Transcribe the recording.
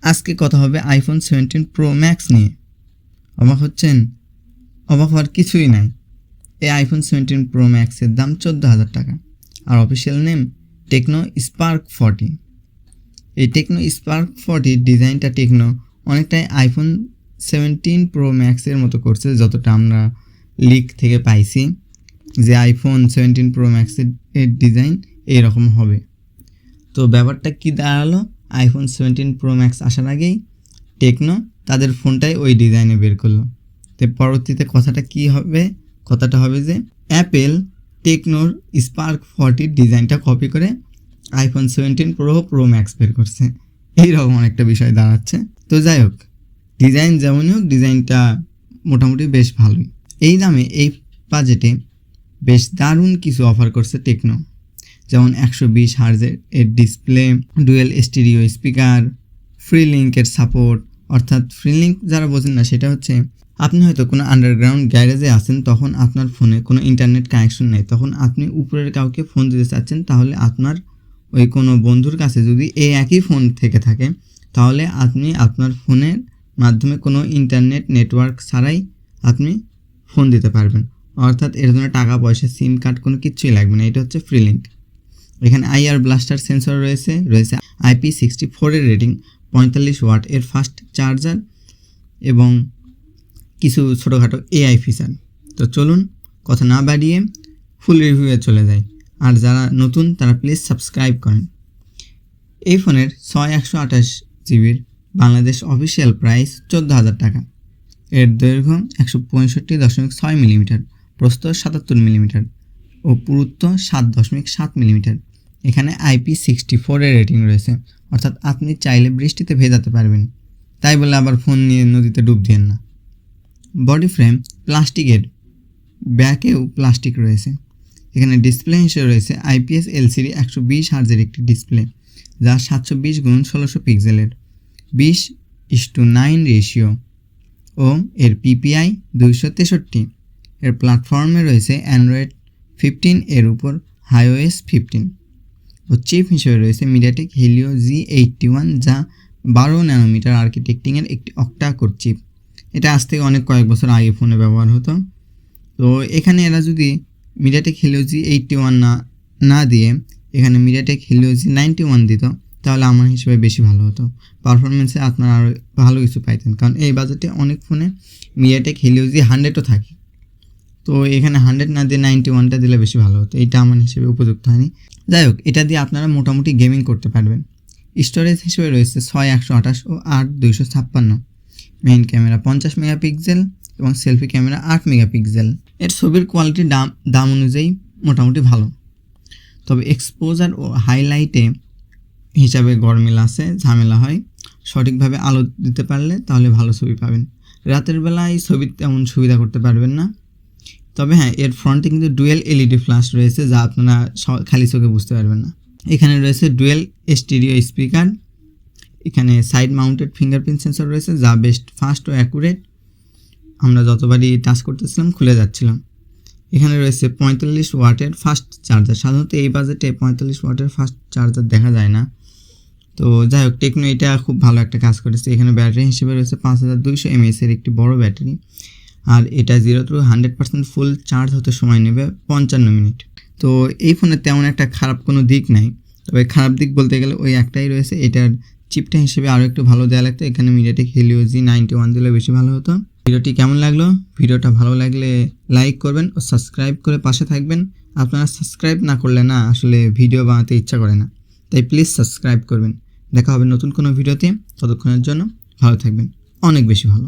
আজকে কথা হবে আইফোন 17 প্রো ম্যাক্স নিয়ে। অবাক হচ্ছেন? অবাক হওয়ার কিছুই নাই। এই আইফোন 17 প্রো ম্যাক্সের দাম 14,000 টাকা, আর অফিসিয়াল নেম টেকনো স্পার্ক 40। এই টেকনো স্পার্ক 40 ডিজাইনটা টেকনো অনেকটাই আইফোন 17 প্রো ম্যাক্সের মতো করছে, যতটা আমরা লিক থেকে পাইছি যে আইফোন 17 প্রো ম্যাক্সের ডিজাইন এইরকম হবে। তো ব্যাপারটা কি দাঁড়ালো, আইফোন 17 প্রো ম্যাক্স আসার আগেই টেকনো তাদের ফোনটাই ওই ডিজাইনে বের করলো। তো পরবর্তীতে কথাটা হবে যে অ্যাপেল টেকনোর স্পার্ক 40 ডিজাইনটা কপি করে আইফোন 17 প্রো ম্যাক্স বের করছে। এইরকম একটা বিষয় দাঁড়াচ্ছে। তো যাই হোক, ডিজাইন যেমনই হোক, ডিজাইনটা মোটামুটি বেশ ভালোই। এই দামে এই বাজেটে বেশ দারুণ কিছু অফার করছে টেকনো, যেমন 120 হার্জের display, dual stereo speaker, free লিঙ্কের সাপোর্ট। অর্থাৎ ফ্রি লিঙ্ক যারা বোঝেন না, সেটা হচ্ছে আপনি হয়তো কোনো আন্ডারগ্রাউন্ড গ্যারেজে আছেন, তখন আপনার ফোনে কোনো ইন্টারনেট কানেকশন নেই, তখন আপনি উপরের কাউকে ফোন দিতে চাচ্ছেন, তাহলে আপনার ওই কোনো বন্ধুর কাছে যদি এই একই ফোন থেকে থাকে, তাহলে আপনি আপনার ফোনের মাধ্যমে কোনো ইন্টারনেট নেটওয়ার্ক ছাড়াই আপনি ফোন দিতে পারবেন। অর্থাৎ এর জন্য টাকা পয়সা, সিম কার্ড কোনো কিছুই লাগবে না। এটা হচ্ছে ফ্রি লিঙ্ক। এখানে আইআর ব্লাস্টার সেন্সর রয়েছে IP64 এর রেটিং, 45 ওয়াট এর ফাস্ট চার্জার এবং কিছু ছোটোখাটো AI ফিচার। তো চলুন কথা না বাড়িয়ে ফুল রিভিউয়ে চলে যায়। আর যারা নতুন তারা প্লিজ সাবস্ক্রাইব করেন। এই ফোনের 128GB বাংলাদেশ অফিসিয়াল প্রাইস 14,000 টাকা। এর দৈর্ঘ্য 165.6 মিলিমিটার, প্রস্থ 77 মিলিমিটার ও পুরুত্ব 7.7 মিলিমিটার। এখানে IP64 এর রেটিং রয়েছে, অর্থাৎ আপনি চাইলে বৃষ্টিতে ভেজাতে পারবেন। তাই বলে আবার ফোন নিয়ে নদীতে ডুব দিয়েন না। বডি ফ্রেম প্লাস্টিকের, ব্যাকেও প্লাস্টিক রয়েছে। এখানে ডিসপ্লে হিসেবে রয়েছে IPS LCD 120 হার্জের একটি ডিসপ্লে, যা 720x1600 পিক্সেলের 20:9 রেশিও ও এর PPI 263। এর প্ল্যাটফর্মে রয়েছে অ্যান্ড্রয়েড 15 এর উপর iOS 15 ও চিপ হিসেবে রয়েছে মিডিয়াটেক হেলিও G81, যা 12 ন্যানোমিটার আর্কিটেকচারের একটি অক্টা কোর চিপ। এটা আজ থেকে কয়েক বছর আগে ফোনে ব্যবহার হতো। তো এখানে এরা যদি মিডিয়াটেক হেলিও G81 না দিয়ে এখানে মিডিয়াটেক হেলিও G91 দিত, তাহলে আমার হিসেবে বেশি ভালো হতো। পারফরমেন্সে আপনারা আরও ভালো কিছু পাইতেন, কারণ এই বাজেটে অনেক ফোনে মিডিয়াটেক হেলিও G100ও থাকে। তো এখানে 100 না দিয়ে 91টা দিলে বেশি ভালো হতো। এইটা আমার হিসেবে উপযুক্ত হয়নি। যাই হোক, এটা দিয়ে আপনারা মোটামুটি গেমিং করতে পারবেন। স্টোরেজ হিসেবে রয়েছে 6/128 ও 8/256। মেইন ক্যামেরা 50 মেগাপিক্সেল এবং সেলফি ক্যামেরা 8 মেগাপিক্সেল। এর ছবির কোয়ালিটি দাম অনুযায়ী মোটামুটি ভালো, তবে এক্সপোজার ও হাইলাইটে হিসাবে গরমিল আছে, ঝামেলা হয়। সঠিকভাবে আলো দিতে পারলে তাহলে ভালো ছবি পাবেন। রাতের বেলায় ছবি তেমন সুবিধা করতে পারবেন না। তবে হ্যাঁ, এর ফ্রন্টে কিন্তু ডুয়েল LED ফ্ল্যাশ রয়েছে, যা আপনারা খালি চোখে বুঝতে পারবেন না। এখানে রয়েছে ডুয়েল স্টিরিও স্পিকার। এখানে সাইড মাউন্টেড ফিঙ্গারপ্রিন্ট সেন্সর রয়েছে, যা বেশ ফাস্ট ও অ্যাকুরেট। আমরা যতবারই টাচ করতেছিলাম খুলে যাচ্ছিলাম। এখানে রয়েছে 45 ওয়াটের ফাস্ট চার্জার। সাধারণত এই বাজেটে 45 ওয়াটের ফাস্ট চার্জার দেখা যায় না। তো যাই হোক, টেকনো এটা খুব ভালো একটা কাজ করেছে। এখানে ব্যাটারি হিসেবে রয়েছে 5200 mAh এর একটি বড় ব্যাটারি, আর এটা 0 to 100% ফুল চার্জ হতে সময় নেবে 55 মিনিট। তো এই ফোনে তেমন একটা খারাপ কোনো দিক নাই, তবে খারাপ দিক বলতে গেলে ওই একটাই রয়েছে। এটার চিপটা হিসেবে আরও একটু ভালো দেওয়া লাগতো। এখানে মিডিয়াটেক হেলিও G91 দিলে বেশি ভালো হতো। ভিডিওটি কেমন লাগলো? ভিডিওটা ভালো লাগলে লাইক করবেন ও সাবস্ক্রাইব করে পাশে থাকবেন। আপনারা সাবস্ক্রাইব না করলে না আসলে ভিডিও বানাতে ইচ্ছা করে না, তাই প্লিজ সাবস্ক্রাইব করবেন। দেখা হবে নতুন কোনো ভিডিওতে। ততক্ষণের জন্য ভালো থাকবেন, অনেক বেশি ভালো।